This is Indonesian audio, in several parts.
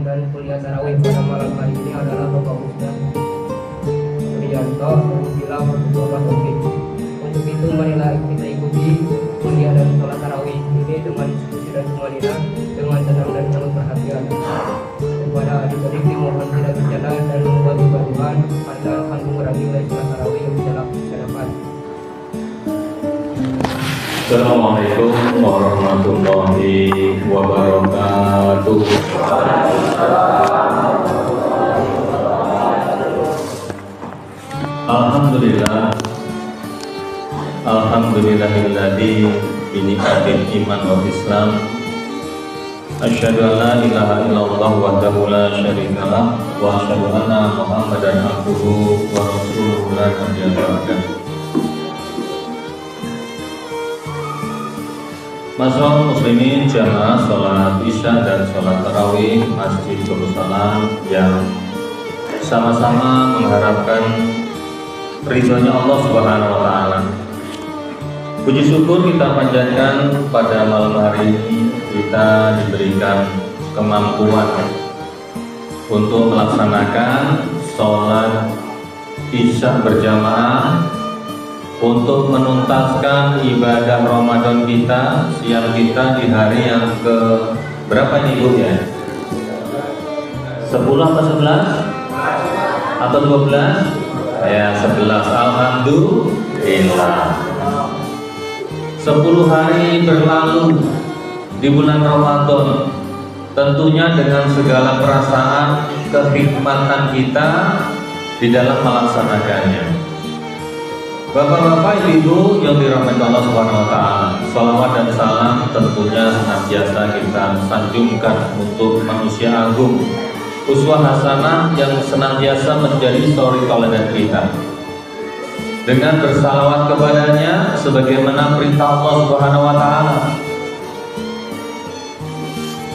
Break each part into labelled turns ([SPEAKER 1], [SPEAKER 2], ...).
[SPEAKER 1] dan kuliah tarawih pada malam hari ini adalah Bapak Ustaz Rianto dan Bila Bapak Taufik. Untuk itu marilah kita ikuti kuliah dan sholat tarawih ini dengan diskusi dan semuanya dengan tenang dan penuh perhatian. Kepada adik-adik dimohon tidak bicara dan membuat kegaduhan, Anda akan mengurangi nilai sholat tarawih yang bisa dapat.
[SPEAKER 2] Assalamualaikum warahmatullahi wabarakatuh. Alhamdulillah, alhamdulillahilladzi bi ni'matil iman wal islam. Asyhadu an la ilaha illallah wahdahu la syarika lah wa asyhadu anna Muhammadan abduhu wa rasuluhu la nabiyya ba'dahu. Masyaallah muslimin jamaah sholat isya dan sholat tarawih Masjid Darussalam yang sama-sama mengharapkan ridhonya Allah Subhanahu wa Ta'ala. Puji syukur kita panjatkan pada malam hari ini kita diberikan kemampuan untuk melaksanakan sholat isya berjamaah untuk menuntaskan ibadah Ramadan kita, siang kita di hari yang ke berapa nih Bu ya? 10 atau 11? Atau 12? Ya 11, alhamdulillah. 10 hari berlalu di bulan Ramadan, tentunya dengan segala perasaan kehikmatan kita di dalam melaksanakannya. Bapak-bapak, ibu yang dirahmati Allah Subhanahu wa Ta'ala, salawat dan salam tentunya senantiasa kita sanjungkan untuk manusia agung, uswah hasanah yang senantiasa menjadi suri tauladan kita. Dengan bersalawat kepadanya sebagaimana perintah Allah Subhanahu wa Ta'ala.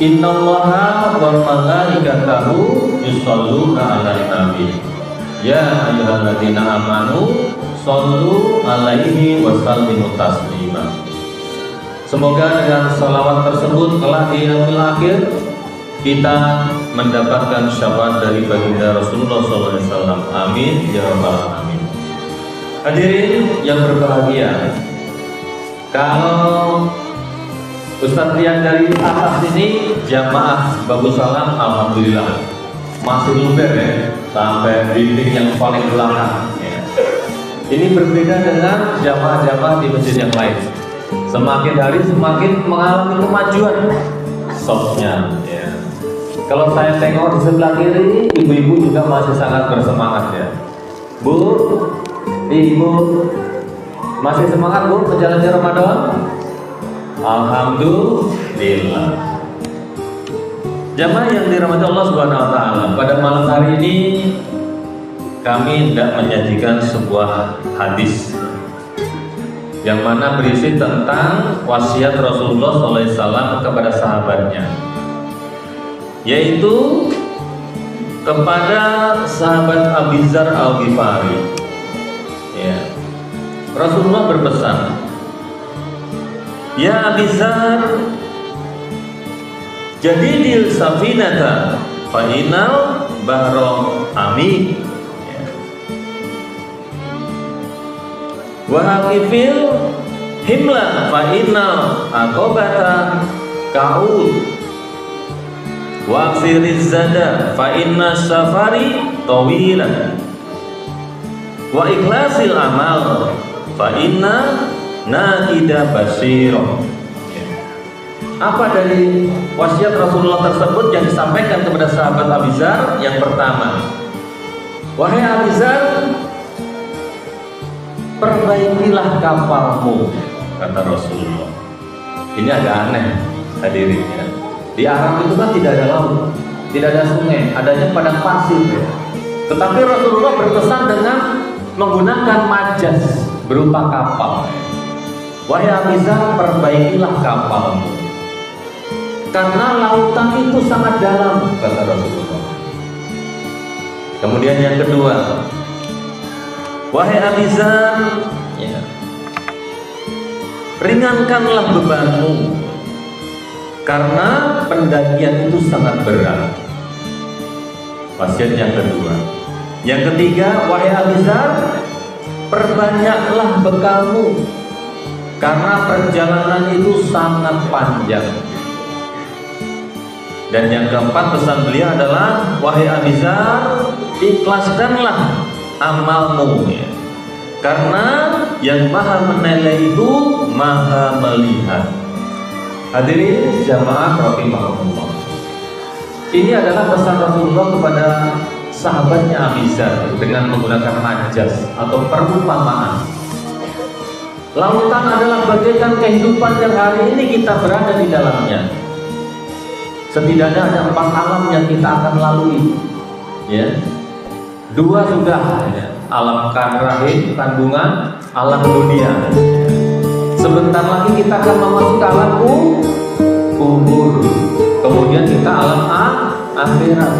[SPEAKER 2] Innallaha wa malaikatahu yusholluna 'alan nabi. Ya ayyuhalladzina amanu shollu alaihi wa sallimu taslima. Semoga dengan salawat tersebut telah di yaumil akhir kita mendapatkan syafaat dari baginda Rasulullah SAW. Amin ya rabbal alamin. Hadirin yang berbahagia, kalau Ustadz lihat dari atas ini jamaah Bagus Salam, alhamdulillah masih luber ya, sampai dinding yang paling belakang ya. Ini berbeda dengan jamaah-jamaah di masjid yang lain. Semakin hari semakin mengalami kemajuan softnya ya. Kalau saya tengok di sebelah kiri, ibu-ibu juga masih sangat bersemangat ya. Bu, ibu masih semangat Bu menjalani Ramadan? Alhamdulillah. Jamaah yang dirahmati Allah Subhanahu wa Ta'ala, pada malam hari ini kami hendak menyajikan sebuah hadis yang mana berisi tentang wasiat Rasulullah SAW kepada sahabatnya, yaitu kepada sahabat Abu Dzar Al-Ghifari ya. Rasulullah berpesan, ya Abu Dzar, jadidil safinata fa innal bahra amin wa haqifil himla fa innal aqabata kaud wa aksiriz zada fa inna safari tawilan wa ikhlasil amal fa inna nakida basiro. Apa dari wasiat Rasulullah tersebut yang disampaikan kepada sahabat Abu Dzar? Yang pertama, wahai Abu Dzar, perbaikilah kapalmu, kata Rasulullah. Ini agak aneh hadirin ya. Di Arab itu kan tidak ada laut, tidak ada sungai, adanya padang pasir ya. Tetapi Rasulullah berpesan dengan menggunakan majas berupa kapal. Wahai Abu Dzar, perbaikilah kapalmu, karena lautan itu sangat dalam, kata Rasulullah. Kemudian yang kedua, wahai Abu Dzar, ya, ringankanlah bebanmu, karena pendakian itu sangat berat. Wasiat yang kedua. Yang ketiga, wahai Abi Dzar, perbanyaklah bekalmu karena perjalanan itu sangat panjang. Dan yang keempat, pesan beliau adalah, wahai Abi Dzar, ikhlaskanlah amalmu ya. Karena yang maha menilai itu maha melihat. Hadirin jamaah rahimahumullah. Ini adalah pesan Rasulullah kepada sahabatnya Abi Dzar dengan menggunakan majas atau perumpamaan. Lautan adalah bagaikan kehidupan yang hari ini kita berada di dalamnya. Setidaknya ada 4 alam yang kita akan lalui, ya. 2 sudah, ya. Alam rahim, kandungan, alam dunia. Sebentar lagi kita akan memasuki alam kubur. Kemudian kita alam akhirat.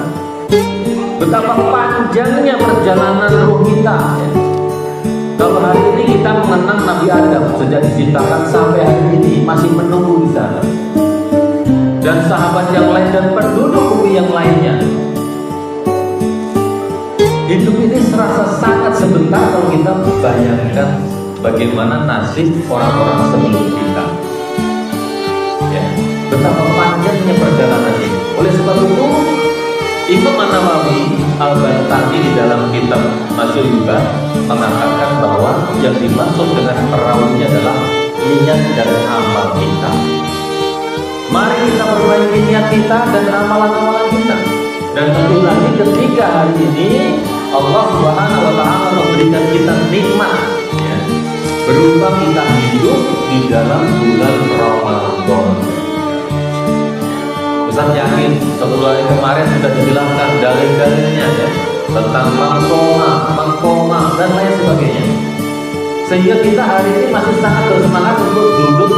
[SPEAKER 2] Betapa panjangnya perjalanan ruh kita, ya. Kalau hari ini kita mengenang Nabi Adam sejak diciptakan sampai hari ini masih menunggu di sana. Dan sahabat yang lain dan penduduk bumi yang lainnya. Hidup ini serasa sangat sebentar kalau kita bayangkan bagaimana nasib orang-orang sebelum kita. Ya, betapa panjangnya perjalanan ini. Oleh sebab itu, Imam An-Nawawi Al-Bantani di dalam kitab Masyhur mengatakan bahwa yang dimaksud dengan perahu ini adalah niat dan amal kita. Mari kita perbaiki niat kita dan amalan-amalan kita. Dan tentu lagi ketika hari ini Allah Subhanahu wa Ta'ala memberikan kita nikmat, ya, berupa kita hidup di dalam bulan Ramadan. Ustaz yakin 10 hari kemarin sudah dijelaskan dalil-dalilnya, ya, tentang mangkoma dan lain sebagainya. Sehingga kita hari ini masih sangat bersemangat untuk duduk,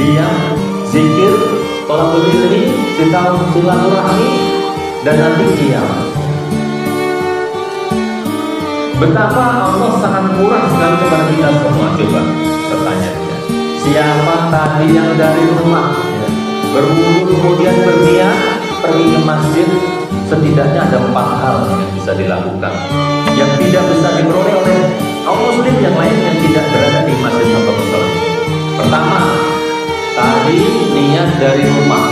[SPEAKER 2] diam, zikir, tolakul ilmi, silaturahmi, dan nanti kiamat. Betapa Allah sangat murah sekali kepada kita semua. Coba pertanyaannya, siapa tadi yang dari rumah, ya, berwudu kemudian berniat pergi ke masjid? Setidaknya ada 4 hal yang bisa dilakukan, yang tidak bisa diperoleh oleh kaum muslim yang lain yang tidak berada di masjid atau musola. Pertama, tadi niat dari rumah.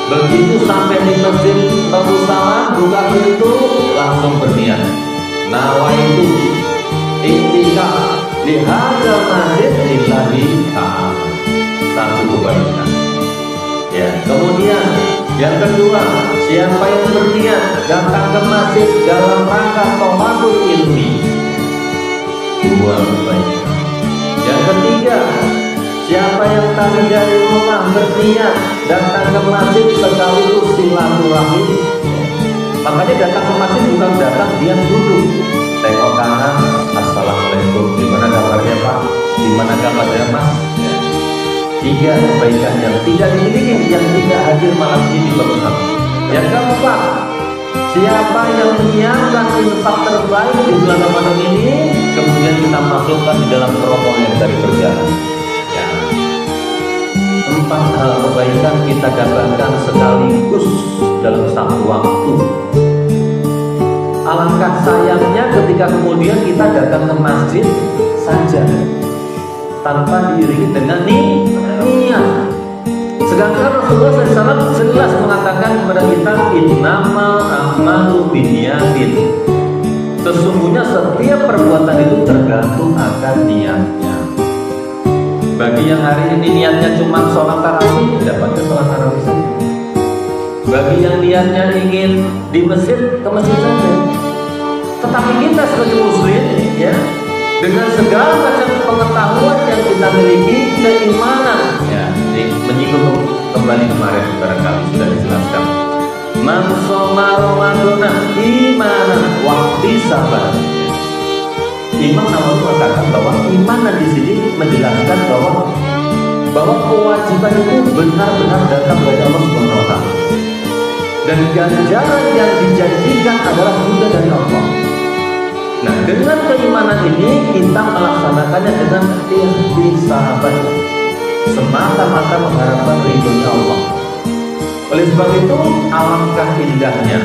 [SPEAKER 2] Begitu sampai di masjid Musola, buka pintu, langsung berniat. Nawaitu i'tikaf di hadzal masjid lillahi ta'ala. Satu kebaikan. Ya, kemudian yang kedua, siapa yang berniat datang ke masjid dalam rangka thalabul ilmi, 2 kebaikan. Yang ketiga, siapa yang tadi dari rumah berniat datang ke masjid sekaligus silaturahmi. Makanya datang ke masjid bukan datang diam duduk, tengok kanan, assalamualaikum, gimana kabarnya Pak, gimana kabarnya Mas, ya. 3 kebaikan yang tidak dimiliki, yang tidak hadir malam ini bersama. Yang keempat, siapa yang menyiapkan infak terbaik di bulan Ramadan ini, kemudian kita masukkan di dalam rombongan dari perjalanan. 4 hal kebaikan kita dapatkan sekaligus dalam satu waktu. Alangkah sayangnya ketika kemudian kita datang ke masjid saja tanpa diiringi dengan niat. Sedangkan Rasulullah SAW jelas mengatakan kepada kita, innamal a'malu binniyatin. Sesungguhnya setiap perbuatan itu tergantung akan niatnya. Bagi yang hari ini niatnya cuma sholat tarawih, dapatnya sholat tarawih saja. Bagi yang niatnya ingin di masjid, ke masjid saja. Tetapi kita sebagai muslim, ya, dengan segala macam pengetahuan yang kita miliki, keimanan, ya, menyinggung kembali kemarin barangkali sudah dijelaskan. Man shoma Ramadana imanan wa ihtisaban. Imam Nawawi mengatakan bahwa iman di sini menjelaskan bahwa kewajiban itu benar-benar datang dari Allah Subhanahu wa Ta'ala. Dan ganjaran yang dijanjikan adalah juga dari Allah. Nah, dengan keimanan ini kita melaksanakannya dengan ihtisaban, semata-mata mengharapkan ridhonya Allah. Oleh sebab itu, alangkah indahnya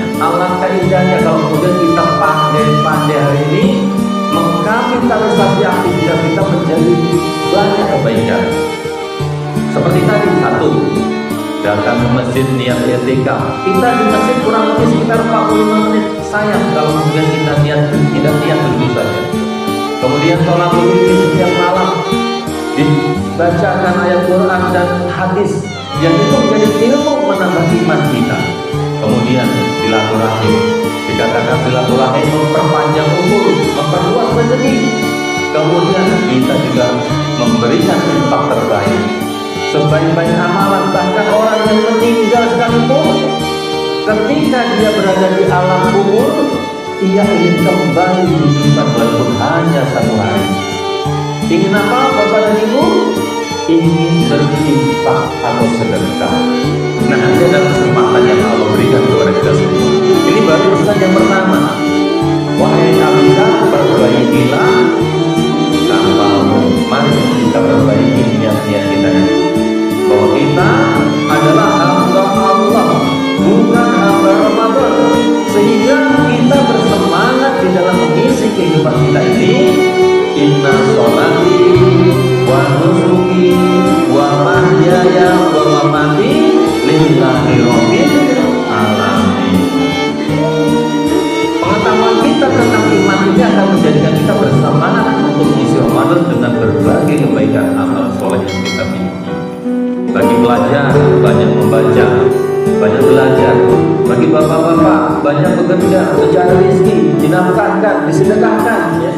[SPEAKER 2] kalau kemudian kita pandai-pandai hari ini mengkapitalisasi aktivitas kita menjadi banyak kebaikan. Seperti tadi, satu, datang ke masjid niat etika. Kita di masjid kurang lebih sekitar 45 menit. Sayang kalau kemudian kita tidak niat begitu saja. Kemudian sholat di setiap malam, dibacakan ayat Quran dan hadis yang itu menjadi ilmu menambah iman kita. Kemudian silaturahim, dikatakan silaturahim memperpanjang umur, memperluas rezeki. Kemudian kita juga memberikan infak terbaik. Sebaik-baik amalan, bahkan orang yang meninggal sekalipun, ketika dia berada di alam kubur, ia ingin kembali disimpan walaupun hanya 1 hari. Ingin apa Bapak dan Ibu? Ingin berinfak atau sedekah. Nah, ini adalah kesempatan yang Allah berikan kepada kita semua. Ini baru pesan yang pertama. Wahai abika, perbaikilah amalmu. Mari kita perbaiki niat-niat kita ini. Bahwa kita adalah hamba Allah, bukan hamba Ramadan. Sehingga kita bersemangat di dalam mengisi kehidupan kita ini. Inna sholati wa nusuki wa mahyaya wa mamati lillahi rabbil alamin. Pengetahuan kita tentang iman ini akan menjadikan kita bersemangat untuk mengisi Ramadan dengan berbagai kebaikan amal soleh yang kita miliki. Bagi pelajar, banyak membaca, banyak belajar. Bagi bapak-bapak, banyak bekerja, mencari rezeki, dinafkahkan, disedekahkan. Ya.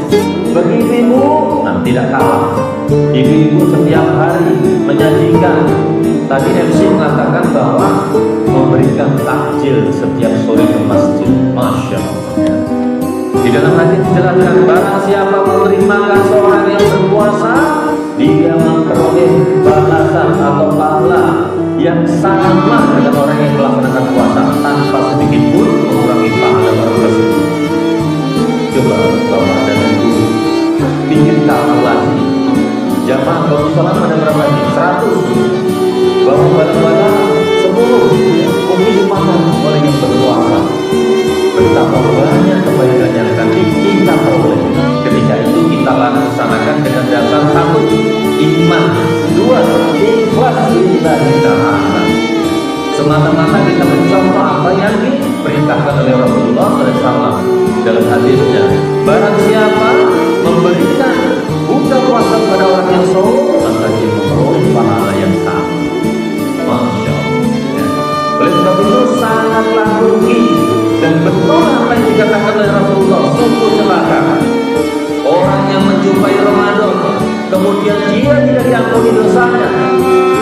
[SPEAKER 2] Bagi ibu, nah tidak kalah. Ibu-ibu setiap hari menyajikan. Tadi MC mengatakan bahwa memberikan takjil setiap sore ke masjid. Masya Allah. Di dalam hadis dijelaskan, barang siapa menerima seorang yang berpuasa, dia memperoleh balasan atau pahala yang sama dengan orang yang melaksanakan puasa tanpa sedikit pun mengurangi pahala orang tersebut. Coba Bapak dan Ibu bikin kalkulasi. Jamaah kalau sholat ada berapa nih? 100. Bawa barang-barang 10. Mungkin dimakan oleh yang berpuasa. Betapa banyak kebaikan yang akan kita peroleh. Ketika itu kita laksanakan dengan dasar 1, iman. 2, ikhlas lillahi ta'ala. Semata-mata kita mencontoh apa yang diperintahkan oleh Rasulullah SAW dalam hadisnya. Barang siapa memberikan buka puasa pada orang yang sholat, maka dia memperoleh pahala yang sama. Masya Allah. Ya. Oleh sebab itu sangatlah rugi dan betul apa yang dikatakan oleh Rasulullah, sungguh celaka orang yang menjumpai Ramadan kemudian dia tidak diampuni dosanya,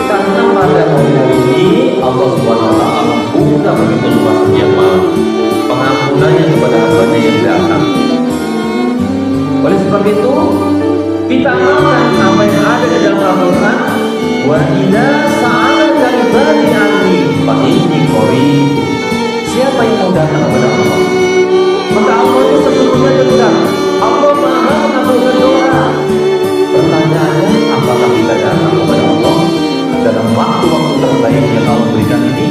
[SPEAKER 2] karena pada hari ini Allah SWT membuka begitu luas setiap malam pengampunannya kepada hambanya yang datang. Oleh sebab itu kita amalkan apa yang ada di dalam Al-Quran. Wa idza sa'alaka ibadi anni fa inni qarib. Siapa yang mau datang kepada Allah, maka Allah itu sesungguhnya dekat. Allah Maha mengabulkan doa. Pertanyaannya, apakah kita datang kepada Allah dalam waktu-waktu terbaik yang Allah berikan ini?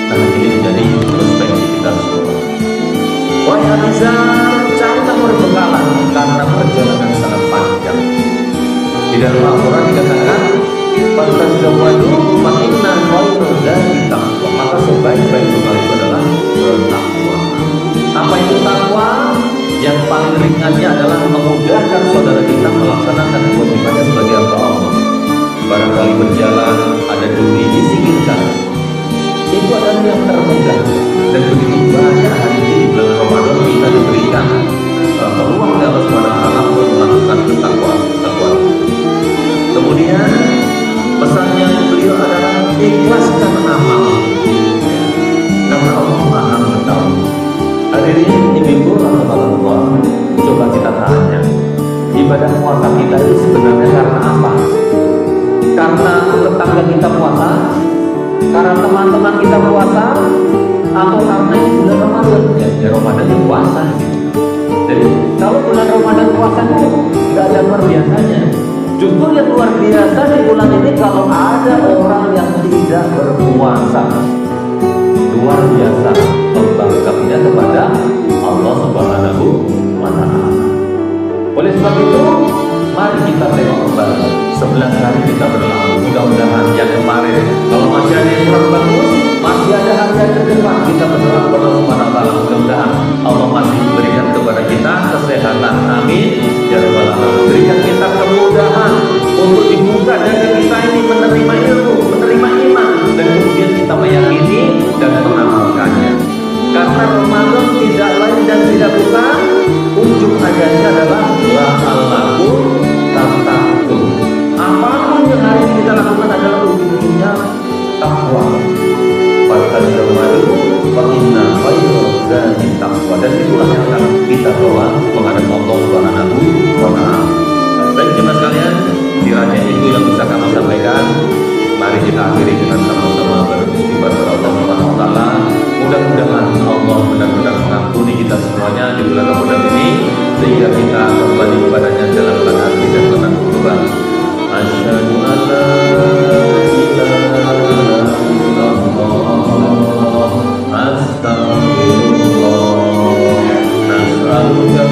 [SPEAKER 2] Nah, ini menjadi introspeksi kita semua. Wahai Abizar, carilah perbekalan karena perjalanan sangat panjang. Di dalam Al-Quran dikatakan, "Fatazawwadu fa inna khairaz zadi taqwa." Maka sebaik-baik bekal itu adalah bertakwa. Apa itu takwa? Yang paling ringannya adalah memudahkan saudara kita melaksanakan kewajibannya sebagai hamba Allah. Barangkali berjalan ada duri disingkirkan, itu adalah yang termudah. Dan begitu banyak hari ini di bulan Ramadan kita diberikan peluang dari Allah SWT untuk melakukan ketakwaan. Kemudian pesannya beliau adalah ikhlaskan amal, karena Allah Maha mengetahui. Hadirin ibu rahmatullah, coba kita tanya, ibadah puasa kita ini sebenarnya karena apa? Karena tetangga kita puasa, karena teman-teman kita puasa, atau karena ini bulan Ramadan? Ya Ramadan itu puasa. Jadi kalau bulan Ramadan puasa itu nggak ada luar biasanya. Justru yang luar biasa di bulan ini kalau ada orang yang tidak berpuasa. luar biasa membanggakannya kepada Allah Subhanahu wa Ta'ala. Oleh sebab itu, mari kita tengok kembali 11 hari kita berlalu. Mudah-mudahan yang kemarin, kalau masih ada yang kurang bagus, masih ada hari-hari ke depan, kita berdoa kepada Allah Subhanahu wa Ta'ala. Mudah-mudahan Allah masih berikan kepada kita kesehatan, amin ya rabbal alamin. Berikan kita kemudahan untuk dibuka dada kita ini menerima ilmu, menerima iman, dan kemudian kita meyakini dan mengamalkannya. Karena Ramadan tidak lain dan tidak bukan, ujung ayatnya adalah la'allakum tattaqun. Apapun yang hari ini kita lakukan adalah ujung-ujungnya takwa. Fatazawwadu fa inna khairaz zadi taqwa. Dan itulah yang akan kita bawa menghadap Allah Subhanahu wa Ta'ala. Baik jemaah sekalian, kiranya itu yang bisa kami sampaikan. Mari kita akhiri dengan sama-sama beristighfar kepada Allah Subhanahu wa Ta'ala. Mudah-mudahan Allah benar-benar mengampuni kita semuanya di bulan Ramadan ini, sehingga kita kembali kepadanya dalam keadaan hati dan penuh berubah. Asyhadu an la ilaha illallah, astaghfirullah, nas'aluka